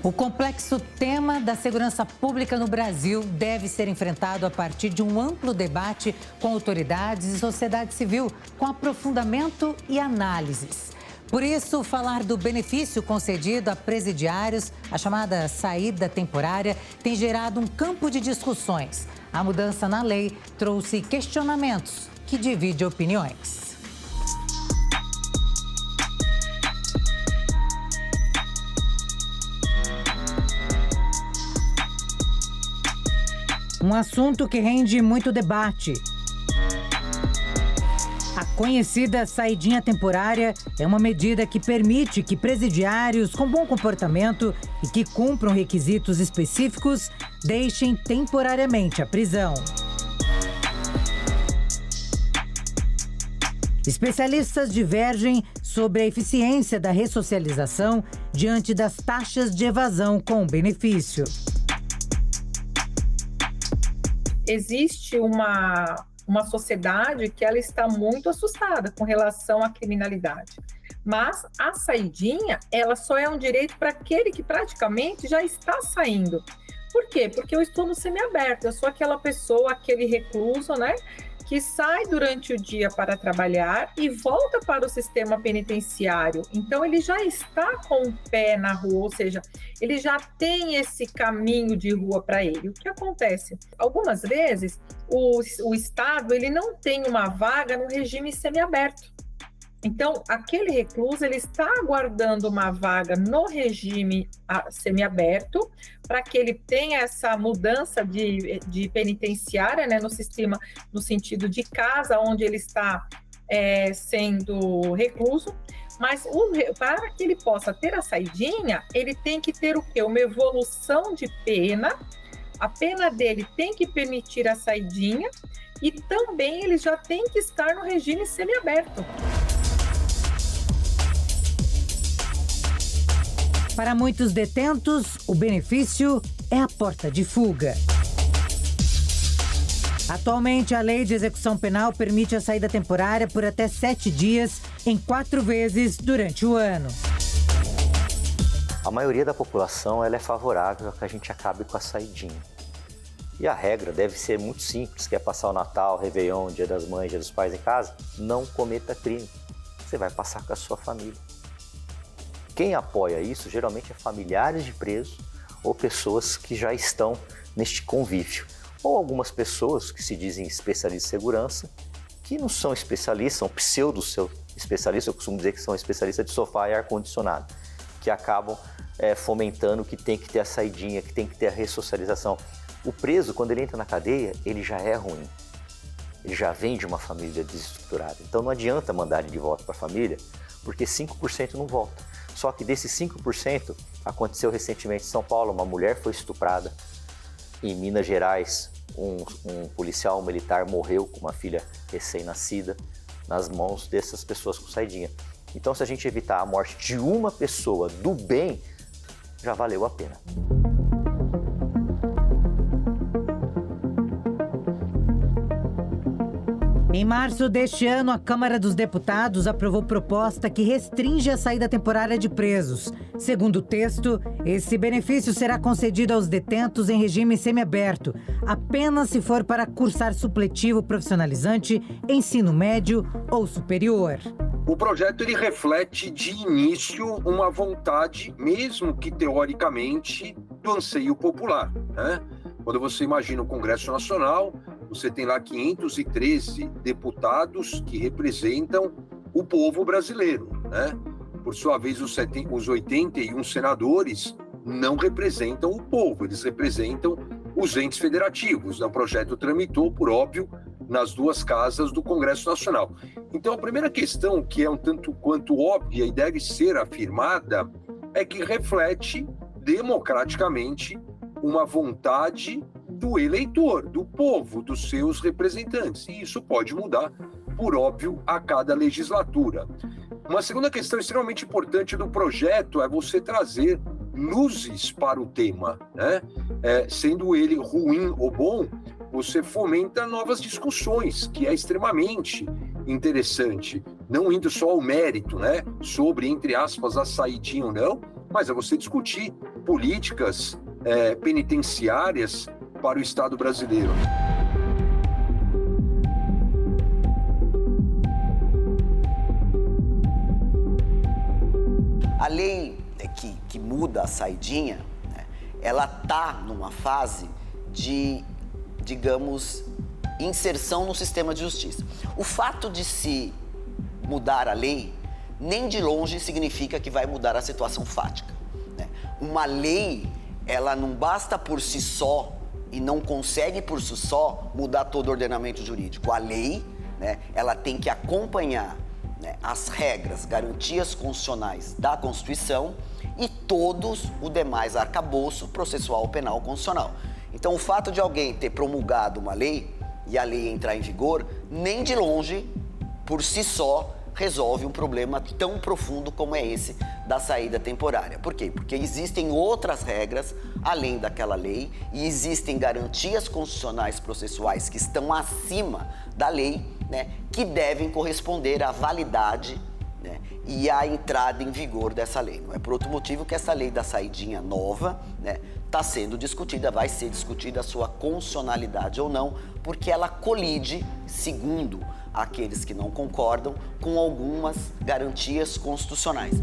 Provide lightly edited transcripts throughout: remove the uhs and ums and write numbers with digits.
O complexo tema da segurança pública no Brasil deve ser enfrentado a partir de um amplo debate com autoridades e sociedade civil, com aprofundamento e análises. Por isso, falar do benefício concedido a presidiários, a chamada saída temporária, tem gerado um campo de discussões. A mudança na lei trouxe questionamentos que dividem opiniões. Um assunto que rende muito debate. A conhecida saidinha temporária é uma medida que permite que presidiários com bom comportamento e que cumpram requisitos específicos deixem temporariamente a prisão. Especialistas divergem sobre a eficiência da ressocialização diante das taxas de evasão com benefício. Existe uma sociedade que ela está muito assustada com relação à criminalidade. Mas a saidinha, ela só é um direito para aquele que praticamente já está saindo. Por quê? Porque eu estou no semiaberto, eu sou aquela pessoa, aquele recluso, né? Que sai durante o dia para trabalhar e volta para o sistema penitenciário. Então, ele já está com o pé na rua, ou seja, ele já tem esse caminho de rua para ele. O que acontece? Algumas vezes, o Estado ele não tem uma vaga no regime semiaberto. Então, aquele recluso ele está aguardando uma vaga no regime semiaberto para que ele tenha essa mudança de penitenciária, né, no sistema, no sentido de casa, onde ele está sendo recluso. Mas para que ele possa ter a saidinha, ele tem que ter o quê? Uma evolução de pena. A pena dele tem que permitir a saidinha e também ele já tem que estar no regime semiaberto. Para muitos detentos, o benefício é a porta de fuga. Atualmente, a Lei de Execução Penal permite a saída temporária por até 7 dias, em 4 vezes durante o ano. A maioria da população ela é favorável a que a gente acabe com a saidinha. E a regra deve ser muito simples, quer passar o Natal, Réveillon, Dia das Mães, Dia dos Pais em casa? Não cometa crime. Você vai passar com a sua família. Quem apoia isso, geralmente, é familiares de presos ou pessoas que já estão neste convívio. Ou algumas pessoas que se dizem especialistas em segurança, que não são especialistas, são pseudo-especialistas, eu costumo dizer que são especialistas de sofá e ar-condicionado, que acabam fomentando que tem que ter a saidinha, que tem que ter a ressocialização. O preso, quando ele entra na cadeia, ele já é ruim. Ele já vem de uma família desestruturada. Então não adianta mandar ele de volta para a família, porque 5% não volta. Só que desses 5%, aconteceu recentemente em São Paulo, uma mulher foi estuprada. Em Minas Gerais, um policial militar morreu com uma filha recém-nascida nas mãos dessas pessoas com saidinha. Então, se a gente evitar a morte de uma pessoa do bem, já valeu a pena. Em março deste ano, a Câmara dos Deputados aprovou proposta que restringe a saída temporária de presos. Segundo o texto, esse benefício será concedido aos detentos em regime semiaberto, apenas se for para cursar supletivo profissionalizante, ensino médio ou superior. O projeto ele reflete de início uma vontade, mesmo que teoricamente, do anseio popular, né? Quando você imagina o Congresso Nacional, você tem lá 513 deputados que representam o povo brasileiro, né? Por sua vez, os 81 senadores não representam o povo, eles representam os entes federativos. O projeto tramitou, por óbvio, nas duas casas do Congresso Nacional. Então, a primeira questão, que é um tanto quanto óbvia e deve ser afirmada, é que reflete democraticamente uma vontade do eleitor, do povo, dos seus representantes. E isso pode mudar, por óbvio, a cada legislatura. Uma segunda questão extremamente importante do projeto é você trazer luzes para o tema, né? Sendo ele ruim ou bom, você fomenta novas discussões, que é extremamente interessante. Não indo só ao mérito, né? Sobre, entre aspas, a saidinha ou não, mas é você discutir políticas penitenciárias para o Estado brasileiro. A lei que muda a saidinha, né, ela está numa fase de, digamos, inserção no sistema de justiça. O fato de se mudar a lei, nem de longe significa que vai mudar a situação fática, né? Uma lei, ela não basta por si só e não consegue por si só mudar todo o ordenamento jurídico. A lei, né, ela tem que acompanhar, né, as regras, garantias constitucionais da Constituição e todos o demais arcabouço processual penal constitucional. Então, o fato de alguém ter promulgado uma lei e a lei entrar em vigor, nem de longe, por si só, resolve um problema tão profundo como é esse da saída temporária. Por quê? Porque existem outras regras além daquela lei e existem garantias constitucionais processuais que estão acima da lei, né, que devem corresponder à validade, né, e à entrada em vigor dessa lei. Não é por outro motivo que essa lei da saidinha nova, né, está sendo discutida, vai ser discutida a sua constitucionalidade ou não, porque ela colide, segundo aqueles que não concordam, com algumas garantias constitucionais.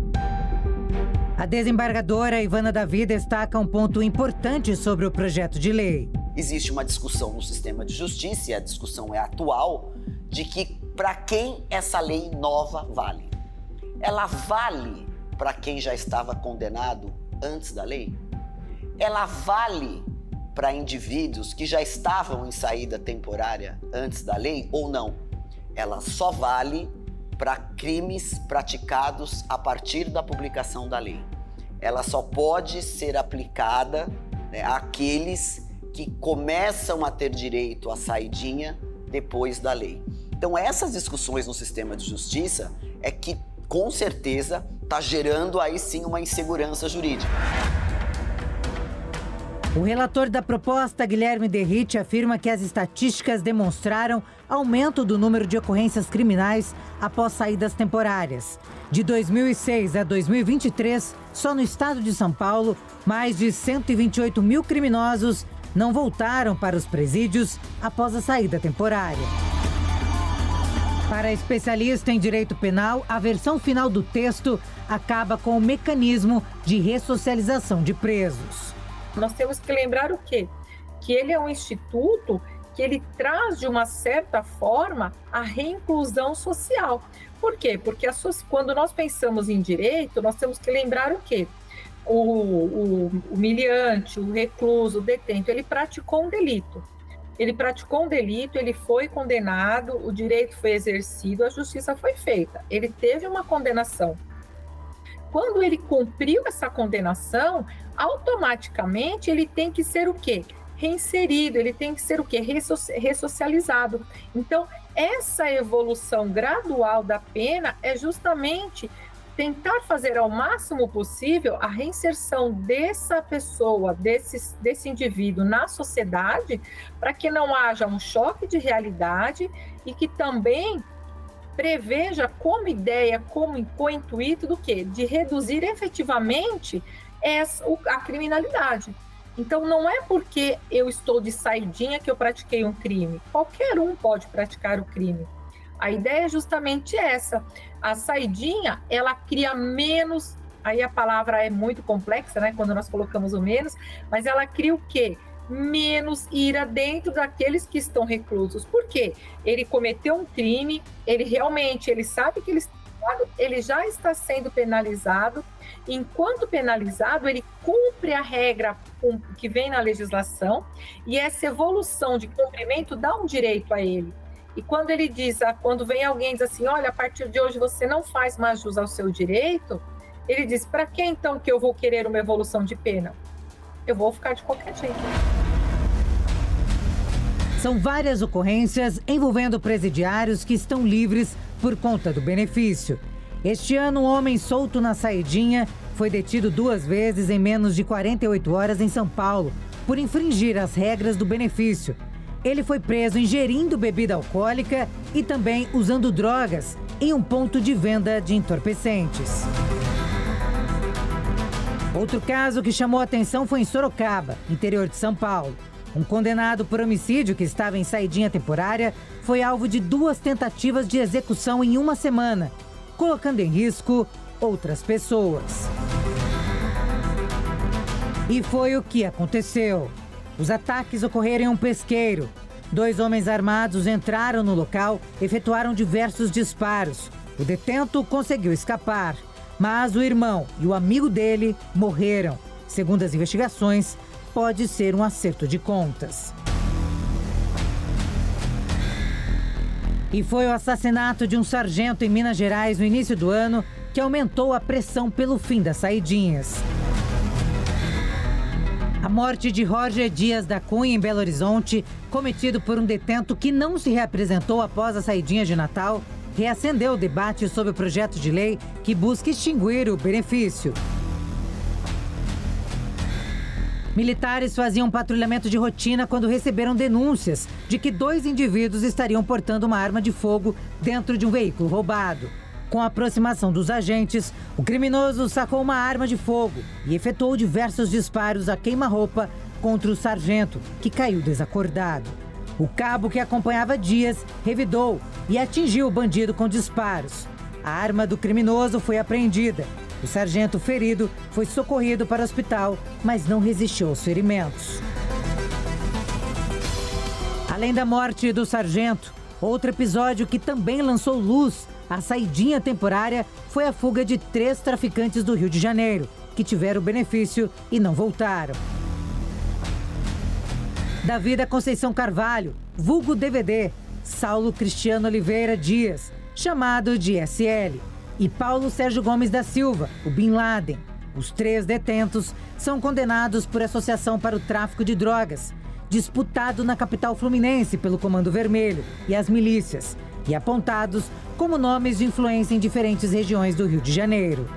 A desembargadora Ivana Davi destaca um ponto importante sobre o projeto de lei. Existe uma discussão no sistema de justiça, e a discussão é atual, de que para quem essa lei nova vale. Ela vale para quem já estava condenado antes da lei? Ela vale para indivíduos que já estavam em saída temporária antes da lei ou não? Ela só vale para crimes praticados a partir da publicação da lei. Ela só pode ser aplicada, né, àqueles que começam a ter direito à saidinha depois da lei. Então, essas discussões no sistema de justiça é que, com certeza, está gerando aí sim uma insegurança jurídica. O relator da proposta, Guilherme Derrite, afirma que as estatísticas demonstraram aumento do número de ocorrências criminais após saídas temporárias. De 2006 a 2023, só no estado de São Paulo, mais de 128 mil criminosos não voltaram para os presídios após a saída temporária. Para a especialista em direito penal, a versão final do texto acaba com o mecanismo de ressocialização de presos. Nós temos que lembrar o quê? Que ele é um instituto que ele traz, de uma certa forma, a reinclusão social. Por quê? Porque quando nós pensamos em direito, nós temos que lembrar o quê? O humilhante, o recluso, o detento, ele praticou um delito. Ele foi condenado, o direito foi exercido, a justiça foi feita. Ele teve uma condenação. Quando ele cumpriu essa condenação, automaticamente ele tem que ser o quê? Reinserido, ele tem que ser o quê? Ressocializado. Então, essa evolução gradual da pena é justamente tentar fazer ao máximo possível a reinserção dessa pessoa, desse indivíduo na sociedade, para que não haja um choque de realidade e que também preveja como ideia, como intuito do quê? De reduzir efetivamente a criminalidade. Então, não é porque eu estou de saidinha que eu pratiquei um crime. Qualquer um pode praticar o crime. A ideia é justamente essa. A saidinha, ela cria menos, aí a palavra é muito complexa, né, quando nós colocamos o menos, mas ela cria o quê? Menos ira dentro daqueles que estão reclusos. Por quê? Ele cometeu um crime, ele sabe que ele já está sendo penalizado. Enquanto penalizado, ele cumpre a regra que vem na legislação, e essa evolução de cumprimento dá um direito a ele. E quando ele quando vem alguém e diz assim, olha, a partir de hoje você não faz mais jus ao seu direito, ele diz, para que então que eu vou querer uma evolução de pena? Eu vou ficar de qualquer jeito. São várias ocorrências envolvendo presidiários que estão livres por conta do benefício. Este ano, um homem solto na saidinha foi detido 2 vezes em menos de 48 horas em São Paulo por infringir as regras do benefício. Ele foi preso ingerindo bebida alcoólica e também usando drogas em um ponto de venda de entorpecentes. Outro caso que chamou a atenção foi em Sorocaba, interior de São Paulo. Um condenado por homicídio que estava em saidinha temporária foi alvo de 2 tentativas de execução em uma semana, colocando em risco outras pessoas. E foi o que aconteceu. Os ataques ocorreram em um pesqueiro. 2 homens armados entraram no local, efetuaram diversos disparos. O detento conseguiu escapar, mas o irmão e o amigo dele morreram. Segundo as investigações, pode ser um acerto de contas. E foi o assassinato de um sargento em Minas Gerais no início do ano que aumentou a pressão pelo fim das saidinhas. A morte de Roger Dias da Cunha, em Belo Horizonte, cometido por um detento que não se reapresentou após a saidinha de Natal, reacendeu o debate sobre o projeto de lei que busca extinguir o benefício. Militares faziam patrulhamento de rotina quando receberam denúncias de que 2 indivíduos estariam portando uma arma de fogo dentro de um veículo roubado. Com a aproximação dos agentes, o criminoso sacou uma arma de fogo e efetuou diversos disparos a queima-roupa contra o sargento, que caiu desacordado. O cabo que acompanhava Dias revidou e atingiu o bandido com disparos. A arma do criminoso foi apreendida. O sargento ferido foi socorrido para o hospital, mas não resistiu aos ferimentos. Além da morte do sargento, outro episódio que também lançou luz à saidinha temporária foi a fuga de 3 traficantes do Rio de Janeiro, que tiveram o benefício e não voltaram. Davi da Conceição Carvalho, vulgo DVD, Saulo Cristiano Oliveira Dias, chamado de SL, e Paulo Sérgio Gomes da Silva, o Bin Laden. Os 3 detentos são condenados por associação para o tráfico de drogas, disputado na capital fluminense pelo Comando Vermelho e as milícias, e apontados como nomes de influência em diferentes regiões do Rio de Janeiro.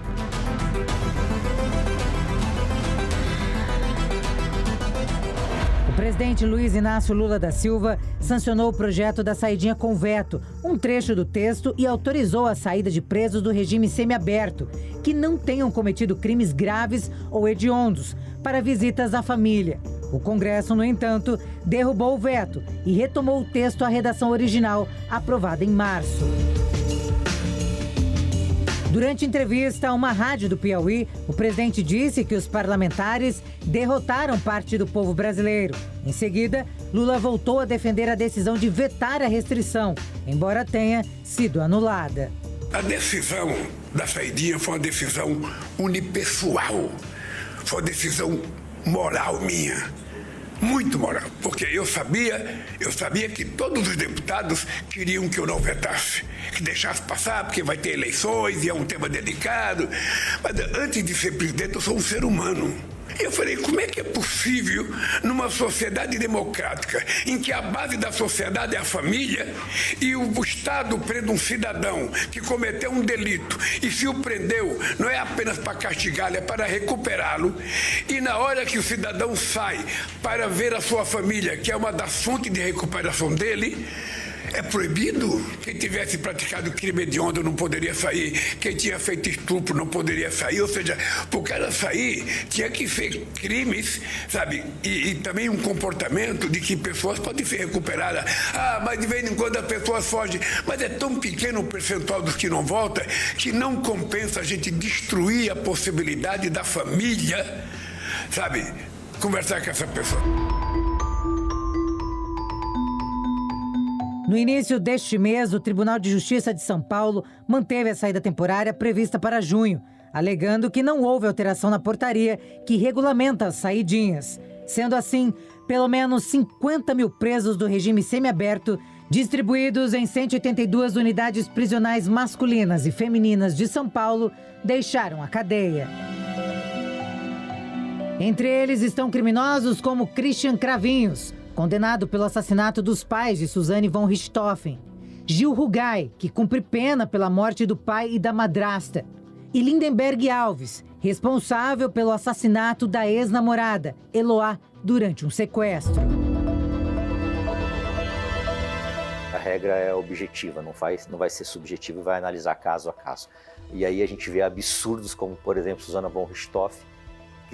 O presidente Luiz Inácio Lula da Silva sancionou o projeto da saidinha com veto, um trecho do texto, e autorizou a saída de presos do regime semiaberto, que não tenham cometido crimes graves ou hediondos, para visitas à família. O Congresso, no entanto, derrubou o veto e retomou o texto à redação original, aprovada em março. Durante entrevista a uma rádio do Piauí, o presidente disse que os parlamentares derrotaram parte do povo brasileiro. Em seguida, Lula voltou a defender a decisão de vetar a restrição, embora tenha sido anulada. A decisão da saidinha foi uma decisão unipessoal, foi uma decisão moral minha. Muito moral, porque eu sabia que todos os deputados queriam que eu não vetasse, que deixasse passar, porque vai ter eleições e é um tema delicado. Mas antes de ser presidente, eu sou um ser humano. Eu falei, como é que é possível, numa sociedade democrática, em que a base da sociedade é a família, e o Estado prende um cidadão que cometeu um delito e se o prendeu, não é apenas para castigá-lo, é para recuperá-lo, e na hora que o cidadão sai para ver a sua família, que é uma das fontes de recuperação dele, é proibido? Quem tivesse praticado crime hediondo não poderia sair. Quem tinha feito estupro não poderia sair. Ou seja, para o cara sair, tinha que ser crimes, sabe? E também um comportamento de que pessoas podem ser recuperadas. Ah, mas de vez em quando as pessoas fogem. Mas é tão pequeno o percentual dos que não voltam que não compensa a gente destruir a possibilidade da família, sabe? Conversar com essa pessoa. No início deste mês, o Tribunal de Justiça de São Paulo manteve a saída temporária prevista para junho, alegando que não houve alteração na portaria que regulamenta as saidinhas. Sendo assim, pelo menos 50 mil presos do regime semiaberto, distribuídos em 182 unidades prisionais masculinas e femininas de São Paulo, deixaram a cadeia. Entre eles estão criminosos como Christian Cravinhos, condenado pelo assassinato dos pais de Suzane von Richthofen, Gil Rugai, que cumpre pena pela morte do pai e da madrasta, e Lindenberg Alves, responsável pelo assassinato da ex-namorada, Eloá, durante um sequestro. A regra é objetiva, não vai ser subjetiva e vai analisar caso a caso. E aí a gente vê absurdos como, por exemplo, Suzana von Richthofen,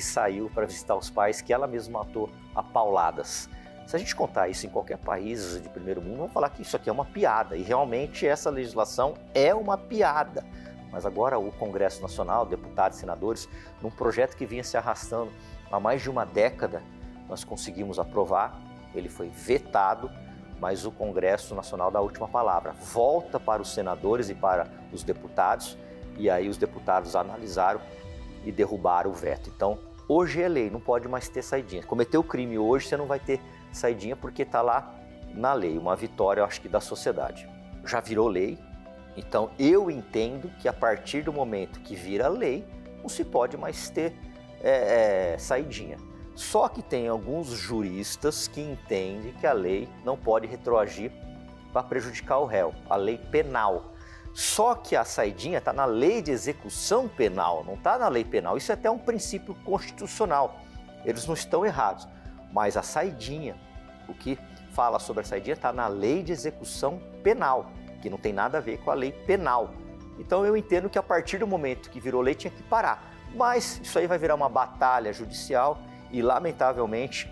que saiu para visitar os pais que ela mesma matou a pauladas. Se a gente contar isso em qualquer país de primeiro mundo, vamos falar que isso aqui é uma piada. E realmente essa legislação é uma piada. Mas agora o Congresso Nacional, deputados e senadores, num projeto que vinha se arrastando há mais de uma década, nós conseguimos aprovar. Ele foi vetado, mas o Congresso Nacional dá a última palavra. Volta para os senadores e para os deputados, e aí os deputados analisaram e derrubaram o veto. Então, hoje é lei, não pode mais ter saidinha. Cometeu crime hoje, você não vai ter saidinha porque está lá na lei. Uma vitória, eu acho que, da sociedade. Já virou lei, então eu entendo que a partir do momento que vira lei, não se pode mais ter saidinha. Só que tem alguns juristas que entendem que a lei não pode retroagir para prejudicar o réu, a lei penal. Só que a saidinha está na lei de execução penal, não está na lei penal. Isso é até um princípio constitucional. Eles não estão errados. Mas a saidinha, o que fala sobre a saidinha está na lei de execução penal, que não tem nada a ver com a lei penal. Então eu entendo que a partir do momento que virou lei tinha que parar. Mas isso aí vai virar uma batalha judicial e, lamentavelmente,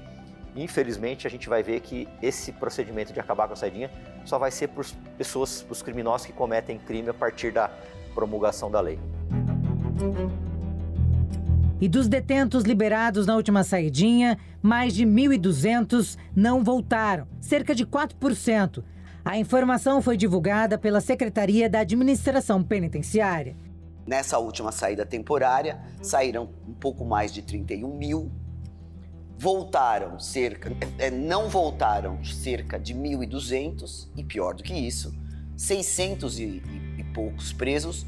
infelizmente, a gente vai ver que esse procedimento de acabar com a saidinha só vai ser para os criminosos que cometem crime a partir da promulgação da lei. E dos detentos liberados na última saidinha, mais de 1.200 não voltaram, cerca de 4%. A informação foi divulgada pela Secretaria da Administração Penitenciária. Nessa última saída temporária, saíram um pouco mais de 31 mil. Não voltaram cerca de 1.200 e, pior do que isso, 600 e poucos presos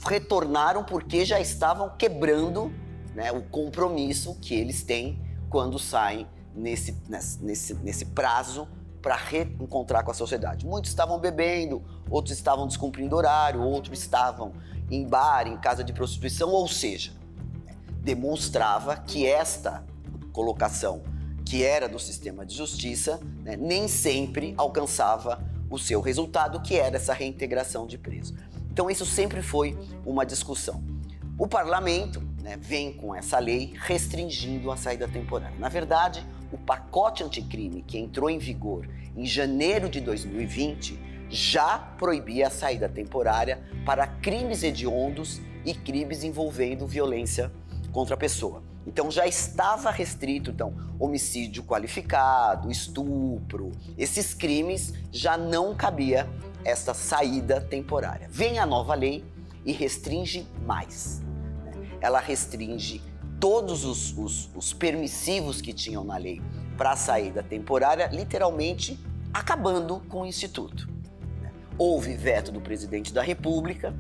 retornaram porque já estavam quebrando, né, o compromisso que eles têm quando saem nesse prazo para reencontrar com a sociedade. Muitos estavam bebendo, outros estavam descumprindo horário, outros estavam em bar, em casa de prostituição, ou seja, demonstrava que esta colocação que era do sistema de justiça, né, nem sempre alcançava o seu resultado, que era essa reintegração de preso. Então isso sempre foi uma discussão. O parlamento, né, vem com essa lei restringindo a saída temporária. Na verdade, o pacote anticrime que entrou em vigor em janeiro de 2020 já proibia a saída temporária para crimes hediondos e crimes envolvendo violência contra a pessoa. Então já estava restrito, homicídio qualificado, estupro, esses crimes já não cabia essa saída temporária. Vem a nova lei e restringe mais. Ela restringe todos os permissivos que tinham na lei para a saída temporária, literalmente acabando com o Instituto. Houve veto do presidente da República,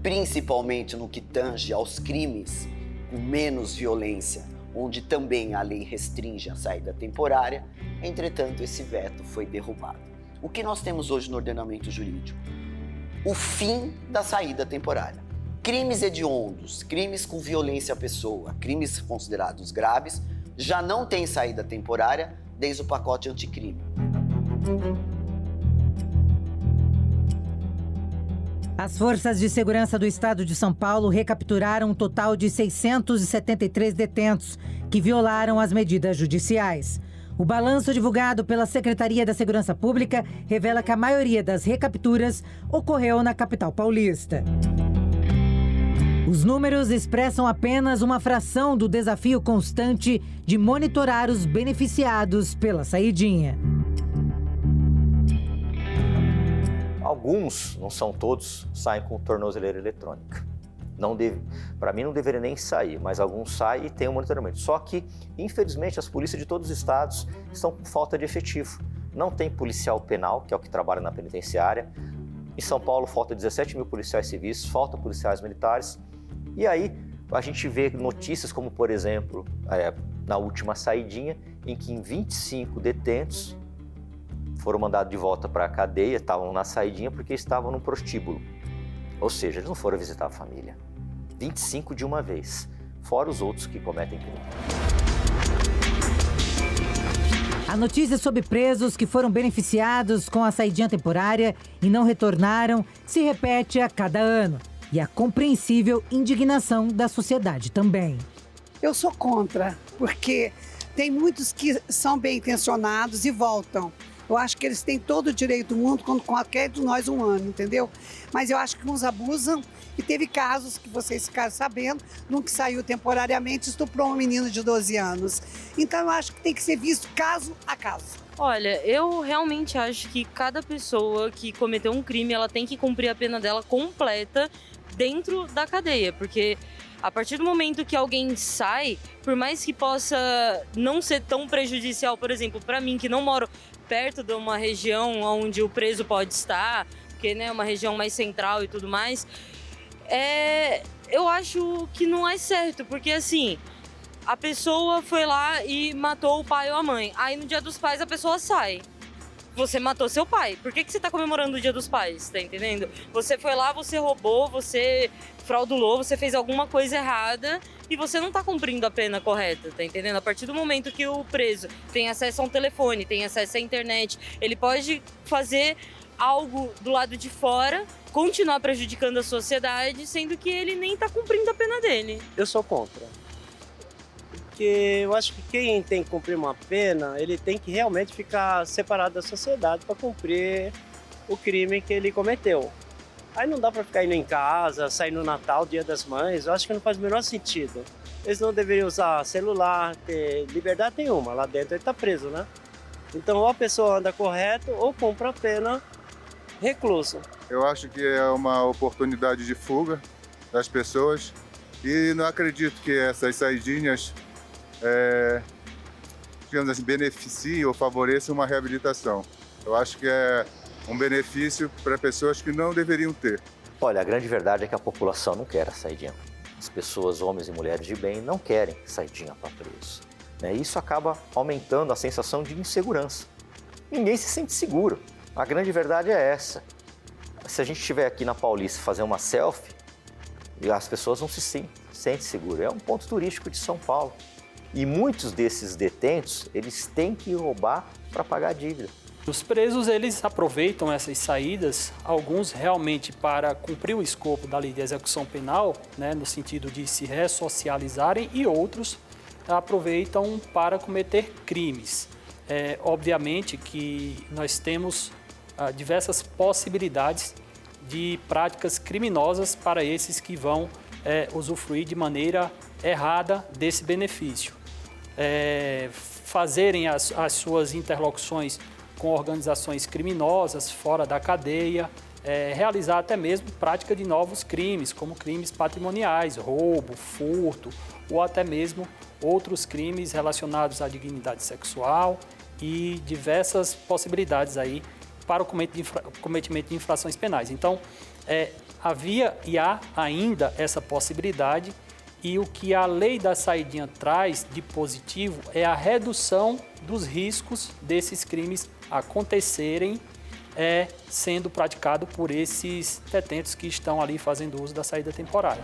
principalmente no que tange aos crimes com menos violência, onde também a lei restringe a saída temporária. Entretanto, esse veto foi derrubado. O que nós temos hoje no ordenamento jurídico? O fim da saída temporária. Crimes hediondos, crimes com violência à pessoa, crimes considerados graves, já não tem saída temporária desde o pacote anticrime. As forças de segurança do estado de São Paulo recapturaram um total de 673 detentos que violaram as medidas judiciais. O balanço divulgado pela Secretaria da Segurança Pública revela que a maioria das recapturas ocorreu na capital paulista. Os números expressam apenas uma fração do desafio constante de monitorar os beneficiados pela saidinha. Alguns, não são todos, saem com tornozeleira eletrônica. Para mim não deveria nem sair, mas alguns saem e tem um monitoramento. Só que, infelizmente, as polícias de todos os estados estão com falta de efetivo. Não tem policial penal, que é o que trabalha na penitenciária. Em São Paulo falta 17 mil policiais civis, falta policiais militares. E aí a gente vê notícias como, por exemplo, na última saidinha, em que em 25 detentos foram mandados de volta para a cadeia, estavam na saidinha porque estavam num prostíbulo. Ou seja, eles não foram visitar a família. 25 de uma vez, fora os outros que cometem crime. A notícia sobre presos que foram beneficiados com a saidinha temporária e não retornaram se repete a cada ano. E a compreensível indignação da sociedade também. Eu sou contra, porque tem muitos que são bem intencionados e voltam. Eu acho que eles têm todo o direito do mundo, como qualquer de nós humano, entendeu? Mas eu acho que uns abusam e teve casos que vocês ficaram sabendo, num que saiu temporariamente, estuprou uma menina de 12 anos. Então eu acho que tem que ser visto caso a caso. Olha, eu realmente acho que cada pessoa que cometeu um crime, ela tem que cumprir a pena dela completa dentro da cadeia, porque a partir do momento que alguém sai, por mais que possa não ser tão prejudicial, por exemplo, para mim que não moro perto de uma região onde o preso pode estar, porque é uma região mais central e tudo mais, eu acho que não é certo, porque assim, a pessoa foi lá e matou o pai ou a mãe, aí no Dia dos Pais a pessoa sai. Você matou seu pai. Por que você tá comemorando o Dia dos Pais, tá entendendo? Você foi lá, você roubou, você fraudulou, você fez alguma coisa errada e você não tá cumprindo a pena correta, tá entendendo? A partir do momento que o preso tem acesso a um telefone, tem acesso à internet, ele pode fazer algo do lado de fora, continuar prejudicando a sociedade, sendo que ele nem tá cumprindo a pena dele. Eu sou contra. Porque eu acho que quem tem que cumprir uma pena, ele tem que realmente ficar separado da sociedade para cumprir o crime que ele cometeu. Aí não dá para ficar indo em casa, sair no Natal, Dia das Mães, eu acho que não faz o menor sentido. Eles não deveriam usar celular, ter liberdade nenhuma, lá dentro ele está preso, né? Então ou a pessoa anda correto ou cumpre a pena recluso. Eu acho que é uma oportunidade de fuga das pessoas e não acredito que essas saidinhas digamos assim, beneficie ou favoreça uma reabilitação. Eu acho que é um benefício para pessoas que não deveriam ter. Olha, a grande verdade é que a população não quer a saidinha. As pessoas, homens e mulheres de bem, não querem saidinha para preso. Isso acaba aumentando a sensação de insegurança. Ninguém se sente seguro. A grande verdade é essa. Se a gente estiver aqui na Paulista fazer uma selfie, as pessoas não se sentem seguras. É um ponto turístico de São Paulo. E muitos desses detentos, eles têm que roubar para pagar a dívida. Os presos, eles aproveitam essas saídas, alguns realmente para cumprir o escopo da lei de execução penal, no sentido de se ressocializarem, e outros aproveitam para cometer crimes. Obviamente que nós temos diversas possibilidades de práticas criminosas para esses que vão usufruir de maneira errada desse benefício. Fazerem as suas interlocuções com organizações criminosas fora da cadeia, realizar até mesmo prática de novos crimes, como crimes patrimoniais, roubo, furto, ou até mesmo outros crimes relacionados à dignidade sexual e diversas possibilidades aí para o cometimento de infrações penais. Então, havia e há ainda essa possibilidade. E o que a lei da saidinha traz de positivo é a redução dos riscos desses crimes acontecerem sendo praticado por esses detentos que estão ali fazendo uso da saída temporária.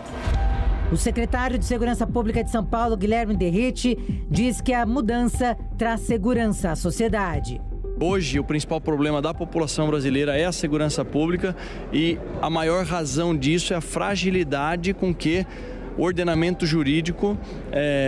O secretário de Segurança Pública de São Paulo, Guilherme Derrite, diz que a mudança traz segurança à sociedade. Hoje, o principal problema da população brasileira é a segurança pública e a maior razão disso é a fragilidade com que o ordenamento jurídico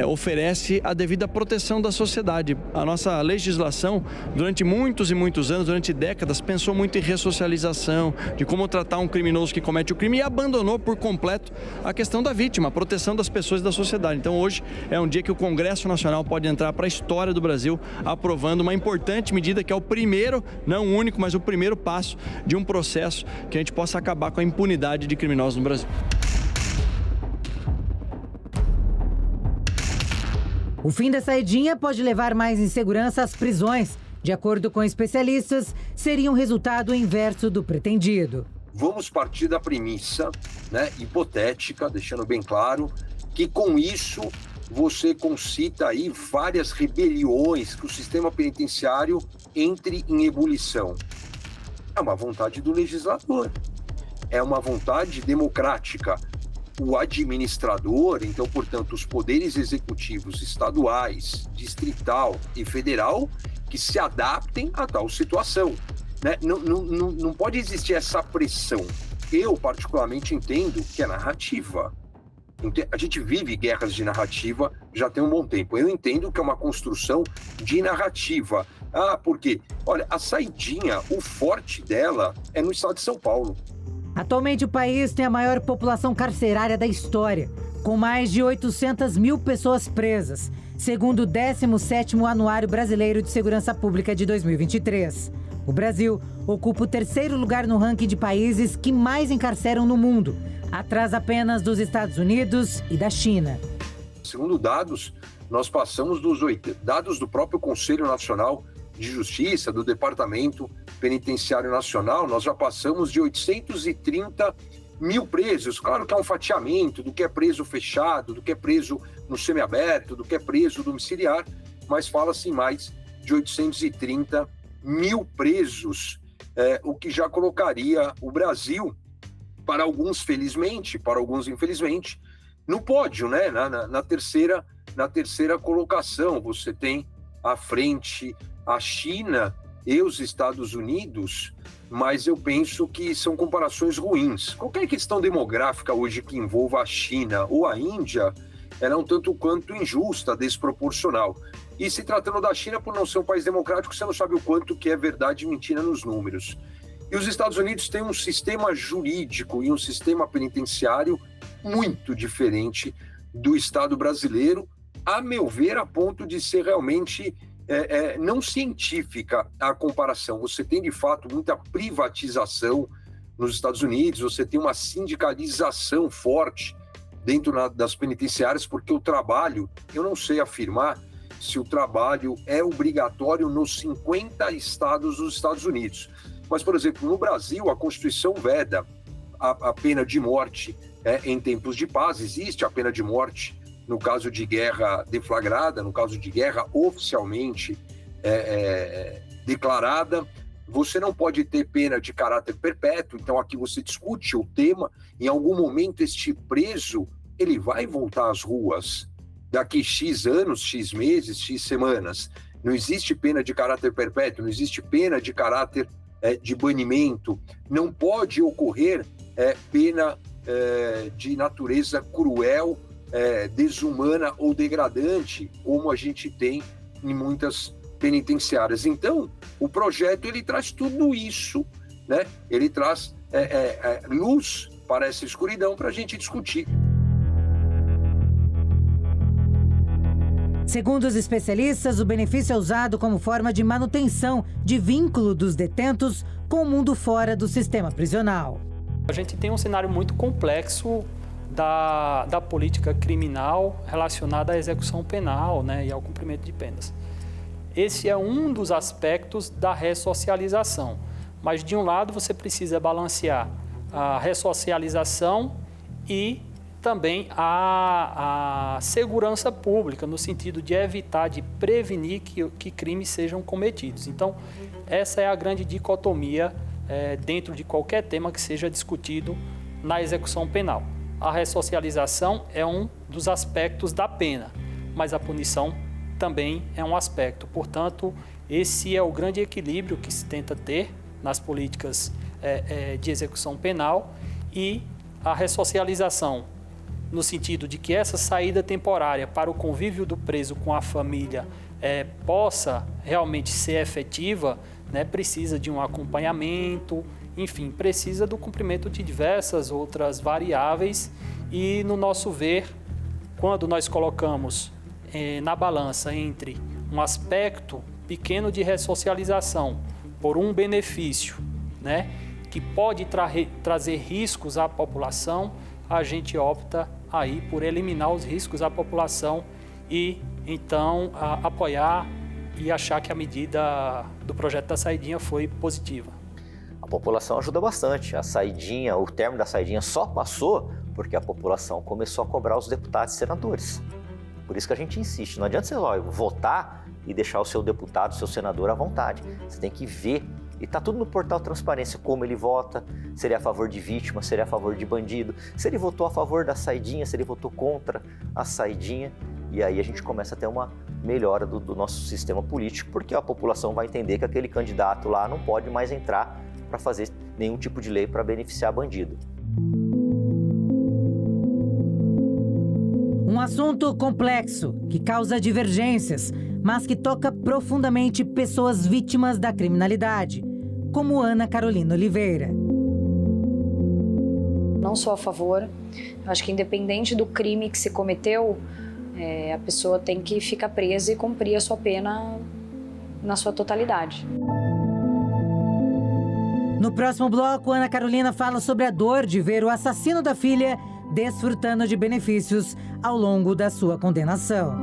oferece a devida proteção da sociedade. A nossa legislação, durante muitos e muitos anos, durante décadas, pensou muito em ressocialização, de como tratar um criminoso que comete o crime e abandonou por completo a questão da vítima, a proteção das pessoas e da sociedade. Então hoje é um dia que o Congresso Nacional pode entrar para a história do Brasil, aprovando uma importante medida que é o primeiro, não o único, mas o primeiro passo de um processo que a gente possa acabar com a impunidade de criminosos no Brasil. O fim da saidinha pode levar mais insegurança às prisões. De acordo com especialistas, seria um resultado inverso do pretendido. Vamos partir da premissa, hipotética, deixando bem claro, que com isso você concita aí várias rebeliões que o sistema penitenciário entre em ebulição. É uma vontade do legislador, é uma vontade democrática. O administrador, então, portanto, os poderes executivos estaduais, distrital e federal, que se adaptem a tal situação. Não pode existir essa pressão. Eu, particularmente, entendo que é narrativa. A gente vive guerras de narrativa já tem um bom tempo. Eu entendo que é uma construção de narrativa. Por quê? Olha, a saidinha, o forte dela é no estado de São Paulo. Atualmente, o país tem a maior população carcerária da história, com mais de 800 mil pessoas presas, segundo o 17º Anuário Brasileiro de Segurança Pública de 2023. O Brasil ocupa o 3º lugar no ranking de países que mais encarceram no mundo, atrás apenas dos Estados Unidos e da China. Segundo dados, nós passamos dos dados do próprio Conselho Nacional de Justiça, do Departamento Penitenciário Nacional, nós já passamos de 830 mil presos. Claro que é um fatiamento do que é preso fechado, do que é preso no semiaberto, do que é preso domiciliar, mas fala-se em mais de 830 mil presos, o que já colocaria o Brasil, para alguns felizmente, para alguns infelizmente, no pódio, né? na terceira colocação. Você tem à frente a China e os Estados Unidos, mas eu penso que são comparações ruins. Qualquer questão demográfica hoje que envolva a China ou a Índia, ela é um tanto quanto injusta, desproporcional. E se tratando da China, por não ser um país democrático, você não sabe o quanto que é verdade e mentira nos números. E os Estados Unidos têm um sistema jurídico e um sistema penitenciário muito diferente do Estado brasileiro, a meu ver, a ponto de ser realmente não científica a comparação. Você tem, de fato, muita privatização nos Estados Unidos, você tem uma sindicalização forte dentro das penitenciárias, porque o trabalho, eu não sei afirmar se o trabalho é obrigatório nos 50 estados dos Estados Unidos. Mas, por exemplo, no Brasil, a Constituição veda a pena de morte em tempos de paz. Existe a pena de morte no caso de guerra deflagrada, no caso de guerra oficialmente declarada. Você não pode ter pena de caráter perpétuo, então aqui você discute o tema. Em algum momento, este preso, ele vai voltar às ruas daqui X anos, X meses, X semanas. Não existe pena de caráter perpétuo, não existe pena de caráter de banimento. Não pode ocorrer pena de natureza cruel, desumana ou degradante, como a gente tem em muitas penitenciárias. Então, o projeto ele traz tudo isso, né? Ele traz luz para essa escuridão para a gente discutir. Segundo os especialistas, o benefício é usado como forma de manutenção de vínculo dos detentos com o mundo fora do sistema prisional. A gente tem um cenário muito complexo da política criminal relacionada à execução penal, né, e ao cumprimento de penas. Esse é um dos aspectos da ressocialização. Mas, de um lado, você precisa balancear a ressocialização e também a segurança pública, no sentido de evitar, de prevenir que crimes sejam cometidos. Então, essa é a grande dicotomia dentro de qualquer tema que seja discutido na execução penal. A ressocialização é um dos aspectos da pena, mas a punição também é um aspecto. Portanto, esse é o grande equilíbrio que se tenta ter nas políticas de execução penal, e a ressocialização, no sentido de que essa saída temporária para o convívio do preso com a família possa realmente ser efetiva, né, precisa de um acompanhamento, enfim, precisa do cumprimento de diversas outras variáveis. E, no nosso ver, quando nós colocamos na balança entre um aspecto pequeno de ressocialização por um benefício, né, que pode trazer riscos à população, a gente opta aí por eliminar os riscos à população e, então, apoiar e achar que a medida do projeto da saidinha foi positiva. A população ajuda bastante. A saidinha, o termo da saidinha só passou porque a população começou a cobrar os deputados e senadores. Por isso que a gente insiste. Não adianta você votar e deixar o seu deputado, o seu senador à vontade. Você tem que ver. E está tudo no portal Transparência, como ele vota, se ele é a favor de vítima, se ele é a favor de bandido, se ele votou a favor da saidinha, se ele votou contra a saidinha. E aí a gente começa a ter uma melhora do nosso sistema político, porque a população vai entender que aquele candidato lá não pode mais entrar para fazer nenhum tipo de lei para beneficiar bandido. Um assunto complexo, que causa divergências, mas que toca profundamente pessoas vítimas da criminalidade, como Ana Carolina Oliveira. Não sou a favor. Acho que independente do crime que se cometeu, a pessoa tem que ficar presa e cumprir a sua pena na sua totalidade. No próximo bloco, Ana Carolina fala sobre a dor de ver o assassino da filha desfrutando de benefícios ao longo da sua condenação.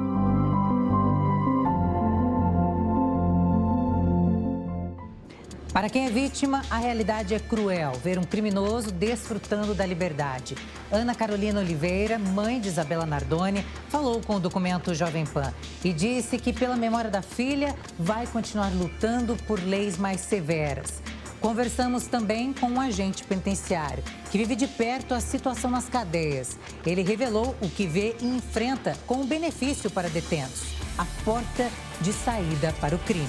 Para quem é vítima, a realidade é cruel. Ver um criminoso desfrutando da liberdade. Ana Carolina Oliveira, mãe de Isabela Nardoni, falou com o documento Jovem Pan e disse que, pela memória da filha, vai continuar lutando por leis mais severas. Conversamos também com um agente penitenciário que vive de perto a situação nas cadeias. Ele revelou o que vê e enfrenta como benefício para detentos: a porta de saída para o crime.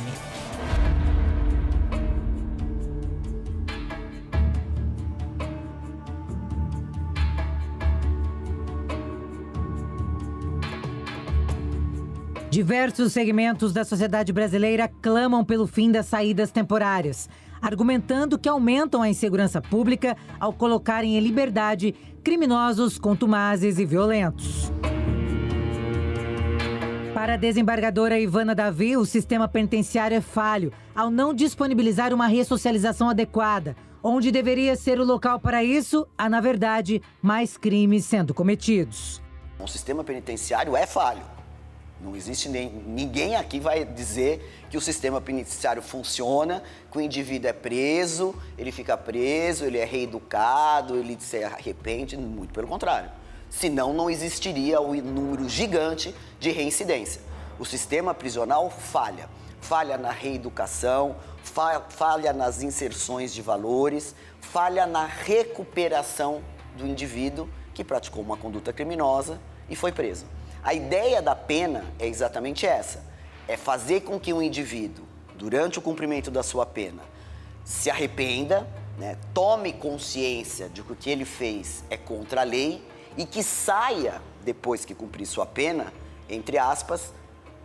Diversos segmentos da sociedade brasileira clamam pelo fim das saídas temporárias, argumentando que aumentam a insegurança pública ao colocarem em liberdade criminosos contumazes e violentos. Para a desembargadora Ivana Davi, o sistema penitenciário é falho ao não disponibilizar uma ressocialização adequada. Onde deveria ser o local para isso, há, na verdade, mais crimes sendo cometidos. O sistema penitenciário é falho. Não existe ninguém aqui vai dizer que o sistema penitenciário funciona, que o indivíduo é preso, ele fica preso, ele é reeducado, ele se arrepende, muito pelo contrário. Senão não existiria o número gigante de reincidência. O sistema prisional falha. Falha na reeducação, falha nas inserções de valores, falha na recuperação do indivíduo que praticou uma conduta criminosa e foi preso. A ideia da pena é exatamente essa, é fazer com que o indivíduo, durante o cumprimento da sua pena, se arrependa, tome consciência de que o que ele fez é contra a lei e que saia, depois que cumprir sua pena, entre aspas,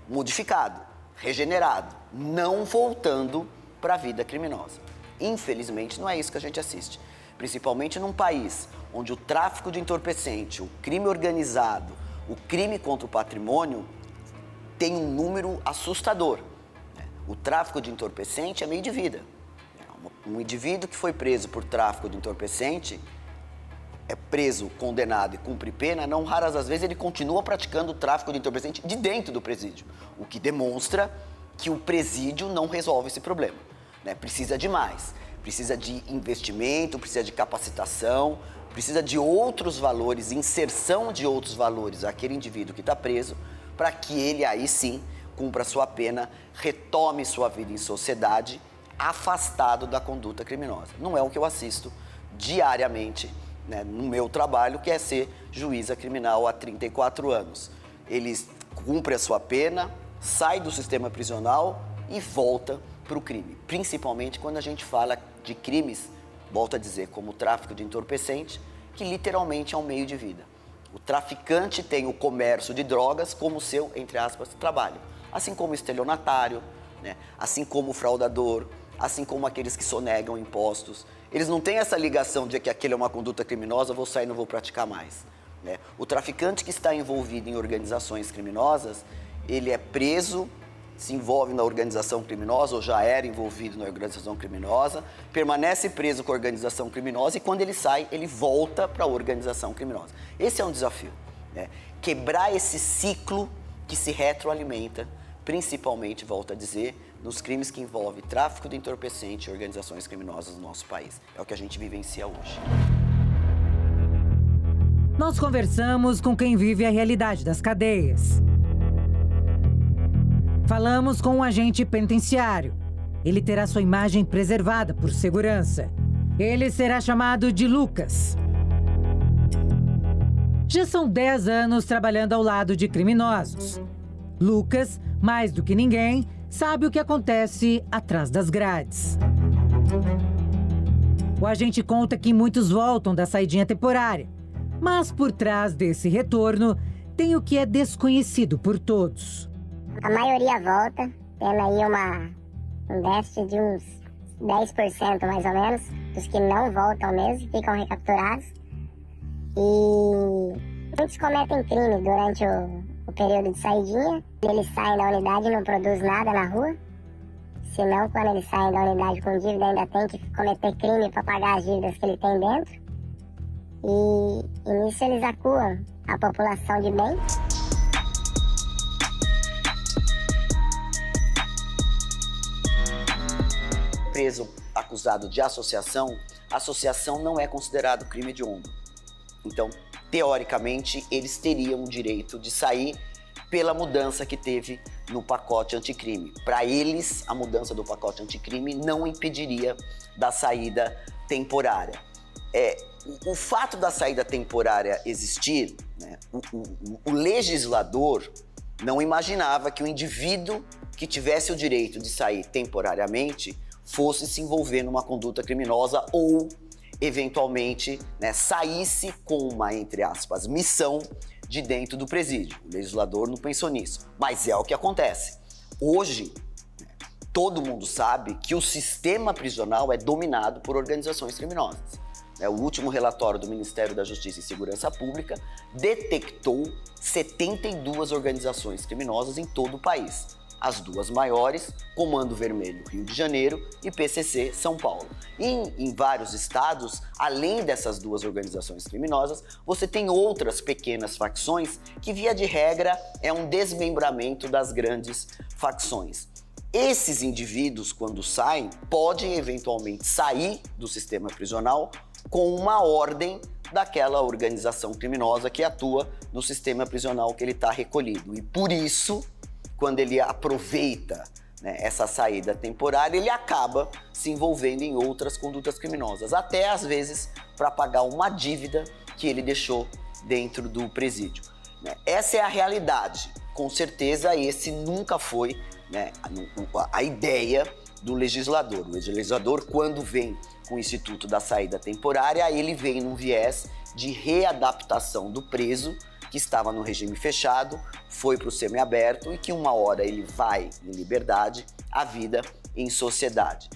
modificado, regenerado, não voltando para a vida criminosa. Infelizmente, não é isso que a gente assiste, principalmente num país onde o tráfico de entorpecente, o crime organizado, o crime contra o patrimônio tem um número assustador. O tráfico de entorpecente é meio de vida. Um indivíduo que foi preso por tráfico de entorpecente é preso, condenado e cumpre pena, não raras as vezes ele continua praticando o tráfico de entorpecente de dentro do presídio, o que demonstra que o presídio não resolve esse problema. Precisa de mais, precisa de investimento, precisa de capacitação, precisa de outros valores, inserção de outros valores àquele indivíduo que está preso, para que ele aí sim cumpra sua pena, retome sua vida em sociedade, afastado da conduta criminosa. Não é o que eu assisto diariamente, no meu trabalho, que é ser juíza criminal há 34 anos. Ele cumpre a sua pena, sai do sistema prisional e volta para o crime, principalmente quando a gente fala de crimes, volto a dizer, como o tráfico de entorpecente, que literalmente é um meio de vida. O traficante tem o comércio de drogas como seu, entre aspas, trabalho. Assim como o estelionatário, assim como o fraudador, assim como aqueles que sonegam impostos. Eles não têm essa ligação de que aquele é uma conduta criminosa, vou sair e não vou praticar mais. O traficante que está envolvido em organizações criminosas, ele é preso, se envolve na organização criminosa ou já era envolvido na organização criminosa, permanece preso com a organização criminosa e quando ele sai, ele volta para a organização criminosa. Esse é um desafio, quebrar esse ciclo que se retroalimenta, principalmente, volto a dizer, nos crimes que envolvem tráfico de entorpecente e organizações criminosas no nosso país. É o que a gente vivencia hoje. Nós conversamos com quem vive a realidade das cadeias. Falamos com um agente penitenciário. Ele terá sua imagem preservada por segurança. Ele será chamado de Lucas. Já são 10 anos trabalhando ao lado de criminosos. Lucas, mais do que ninguém, sabe o que acontece atrás das grades. O agente conta que muitos voltam da saidinha temporária. Mas por trás desse retorno, tem o que é desconhecido por todos. A maioria volta, tendo aí um déficit de uns 10% mais ou menos, dos que não voltam mesmo, ficam recapturados. E muitos cometem crime durante o período de saidinha. Eles saem da unidade e não produzem nada na rua. Senão, quando eles saem da unidade com dívida, ainda tem que cometer crime para pagar as dívidas que ele tem dentro. E nisso eles acuam a população de bem. Preso acusado de associação, associação não é considerado crime hediondo. Então, teoricamente, eles teriam o direito de sair pela mudança que teve no pacote anticrime. Para eles, a mudança do pacote anticrime não impediria da saída temporária. O fato da saída temporária existir, né, o legislador não imaginava que o indivíduo que tivesse o direito de sair temporariamente fosse se envolver numa conduta criminosa ou, eventualmente, né, saísse com uma, entre aspas, missão de dentro do presídio. O legislador não pensou nisso, mas é o que acontece. Hoje, todo mundo sabe que o sistema prisional é dominado por organizações criminosas. O último relatório do Ministério da Justiça e Segurança Pública detectou 72 organizações criminosas em todo o país. As duas maiores, Comando Vermelho, Rio de Janeiro, e PCC, São Paulo. E em vários estados, além dessas duas organizações criminosas, você tem outras pequenas facções que, via de regra, é um desmembramento das grandes facções. Esses indivíduos, quando saem, podem eventualmente sair do sistema prisional com uma ordem daquela organização criminosa que atua no sistema prisional que ele está recolhido. E por isso, quando ele aproveita, né, essa saída temporária, ele acaba se envolvendo em outras condutas criminosas, até às vezes para pagar uma dívida que ele deixou dentro do presídio. Essa é a realidade. Com certeza, esse nunca foi, né, a ideia do legislador. O legislador, quando vem com o Instituto da Saída Temporária, ele vem num viés de readaptação do preso que estava no regime fechado, foi para o semiaberto e que uma hora ele vai em liberdade, a vida em sociedade.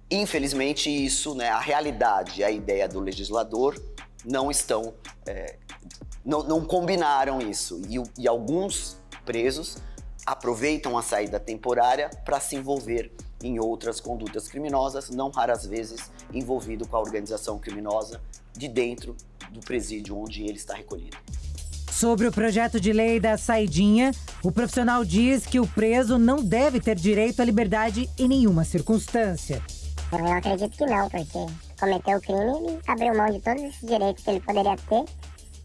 Infelizmente isso, né, a realidade e a ideia do legislador não estão, não combinaram isso e alguns presos aproveitam a saída temporária para se envolver em outras condutas criminosas, não raras vezes envolvido com a organização criminosa de dentro do presídio onde ele está recolhido. Sobre o projeto de lei da saidinha, o profissional diz que o preso não deve ter direito à liberdade em nenhuma circunstância. Eu acredito que não, porque cometeu o crime e abriu mão de todos esses direitos que ele poderia ter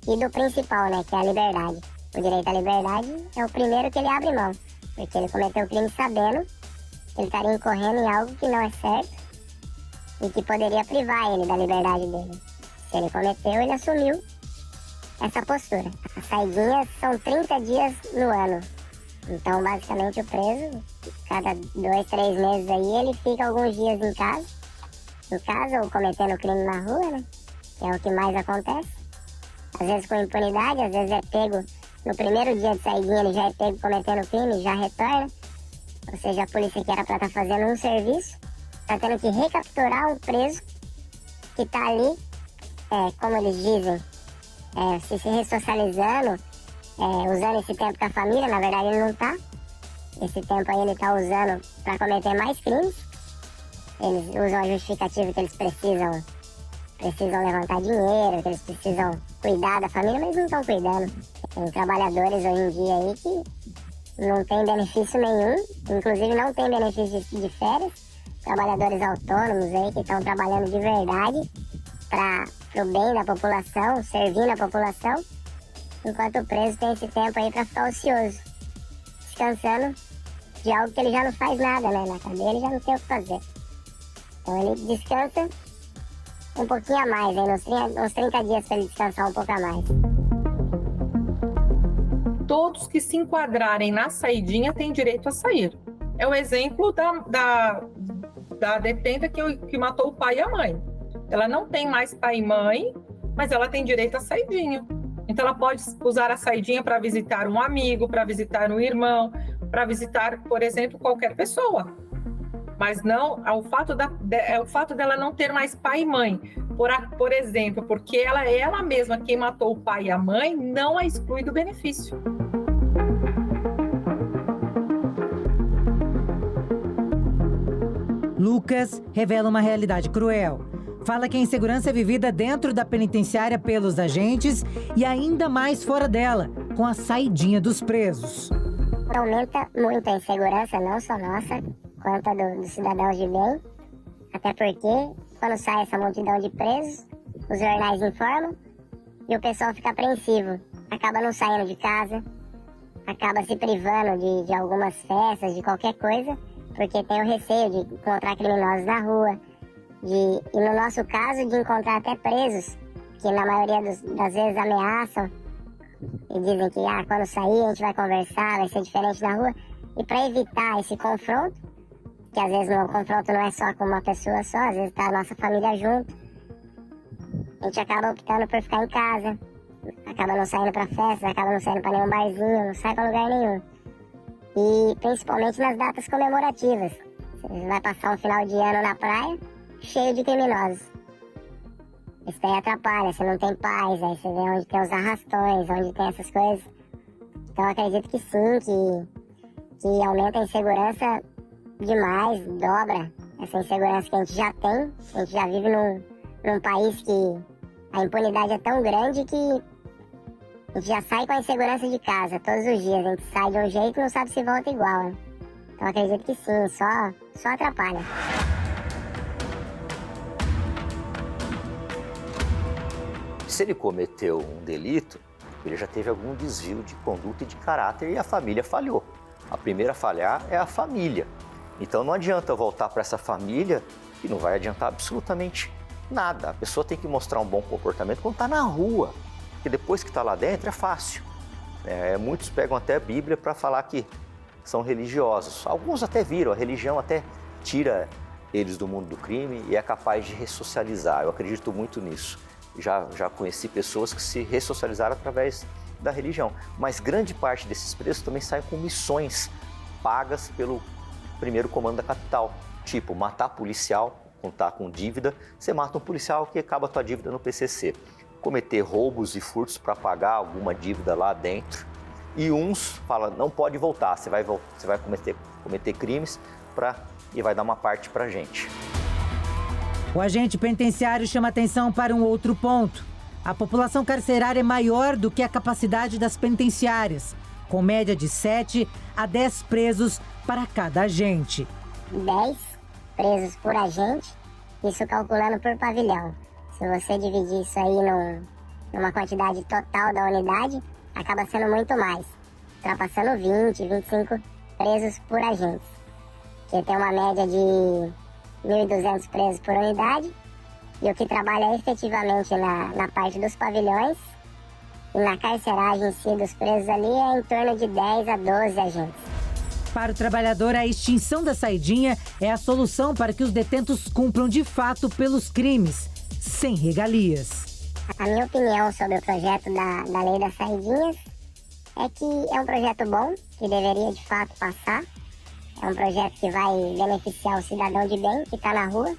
e do principal, né, que é a liberdade. O direito à liberdade é o primeiro que ele abre mão, porque ele cometeu o crime sabendo que ele estaria incorrendo em algo que não é certo e que poderia privar ele da liberdade dele. Se ele cometeu, ele assumiu essa postura. As saidinhas são 30 dias no ano. Então, basicamente, o preso, cada 2, 3 meses aí, ele fica alguns dias em casa ou cometendo crime na rua, né? Que é o que mais acontece. Às vezes com impunidade, às vezes é pego no primeiro dia de saidinha, ele já é pego cometendo crime e já retorna. Ou seja, a polícia que era para estar fazendo um serviço, está tendo que recapturar um preso que está ali, como eles dizem, se ressocializando, usando esse tempo com a família. Na verdade ele não está. Esse tempo aí ele está usando para cometer mais crimes. Eles usam a justificativa que eles precisam levantar dinheiro, que eles precisam cuidar da família, mas não estão cuidando. Tem trabalhadores hoje em dia aí que não tem benefício nenhum, inclusive não tem benefício de férias. Trabalhadores autônomos aí que estão trabalhando de verdade para o bem da população, servindo a população, enquanto o preso tem esse tempo aí para ficar ocioso, descansando de algo que ele já não faz nada, né? Na cadeia ele já não tem o que fazer. Então ele descansa um pouquinho a mais, aí, uns 30 dias para ele descansar um pouco a mais. Todos que se enquadrarem na saidinha têm direito a sair. É o exemplo da detenta que matou o pai e a mãe. Ela não tem mais pai e mãe, mas ela tem direito à saidinha. Então, ela pode usar a saidinha para visitar um amigo, para visitar um irmão, para visitar, por exemplo, qualquer pessoa. Mas não o fato dela não ter mais pai e mãe. Por exemplo, porque ela mesma quem matou o pai e a mãe, não a exclui do benefício. Lucas revela uma realidade cruel. Fala que a insegurança é vivida dentro da penitenciária pelos agentes e ainda mais fora dela, com a saidinha dos presos. Aumenta muito a insegurança, não só nossa, quanto a dos cidadãos de bem. Até porque, quando sai essa multidão de presos, os jornais informam e o pessoal fica apreensivo. Acaba não saindo de casa, acaba se privando de algumas festas, de qualquer coisa, porque tem o receio de encontrar criminosos na rua, e no nosso caso, de encontrar até presos, que na maioria das vezes ameaçam e dizem que quando sair a gente vai conversar, vai ser diferente na rua. E para evitar esse confronto, que às vezes o confronto não é só com uma pessoa só, às vezes está a nossa família junto, a gente acaba optando por ficar em casa, acaba não saindo para festas, acaba não saindo para nenhum barzinho, não sai para lugar nenhum. E principalmente nas datas comemorativas. Você vai passar um final de ano na praia, cheio de criminosos. Isso daí atrapalha, você não tem paz, aí você vê onde tem os arrastões, onde tem essas coisas. Então eu acredito que sim, que aumenta a insegurança demais, dobra essa insegurança que a gente já tem. A gente já vive num país que a impunidade é tão grande que a gente já sai com a insegurança de casa todos os dias. A gente sai de um jeito e não sabe se volta igual, né? Então acredito que sim, só atrapalha. Se ele cometeu um delito, ele já teve algum desvio de conduta e de caráter e a família falhou. A primeira a falhar é a família. Então não adianta voltar para essa família e não vai adiantar absolutamente nada. A pessoa tem que mostrar um bom comportamento quando está na rua, porque depois que está lá dentro é fácil. Muitos pegam até a Bíblia para falar que são religiosos. Alguns até viram, a religião até tira eles do mundo do crime e é capaz de ressocializar. Eu acredito muito nisso. Já conheci pessoas que se ressocializaram através da religião. Mas grande parte desses presos também saem com missões pagas pelo primeiro comando da capital. Tipo, matar policial, quando está com dívida, você mata um policial que acaba a tua dívida no PCC. Cometer roubos e furtos para pagar alguma dívida lá dentro. E uns falam, não pode voltar, você vai cometer crimes e vai dar uma parte para a gente. O agente penitenciário chama atenção para um outro ponto. A população carcerária é maior do que a capacidade das penitenciárias, com média de 7 a 10 presos para cada agente. 10 presos por agente, isso calculando por pavilhão. Se você dividir isso aí numa quantidade total da unidade, acaba sendo muito mais, ultrapassando 20, 25 presos por agente, que tem uma média de 1.200 presos por unidade, e o que trabalha efetivamente na parte dos pavilhões e na carceragem em si dos presos ali é em torno de 10 a 12 agentes. Para o trabalhador, a extinção da saidinha é a solução para que os detentos cumpram de fato pelos crimes, sem regalias. A minha opinião sobre o projeto da Lei das Saidinhas é que é um projeto bom, que deveria de fato passar. É um projeto que vai beneficiar o cidadão de bem que está na rua,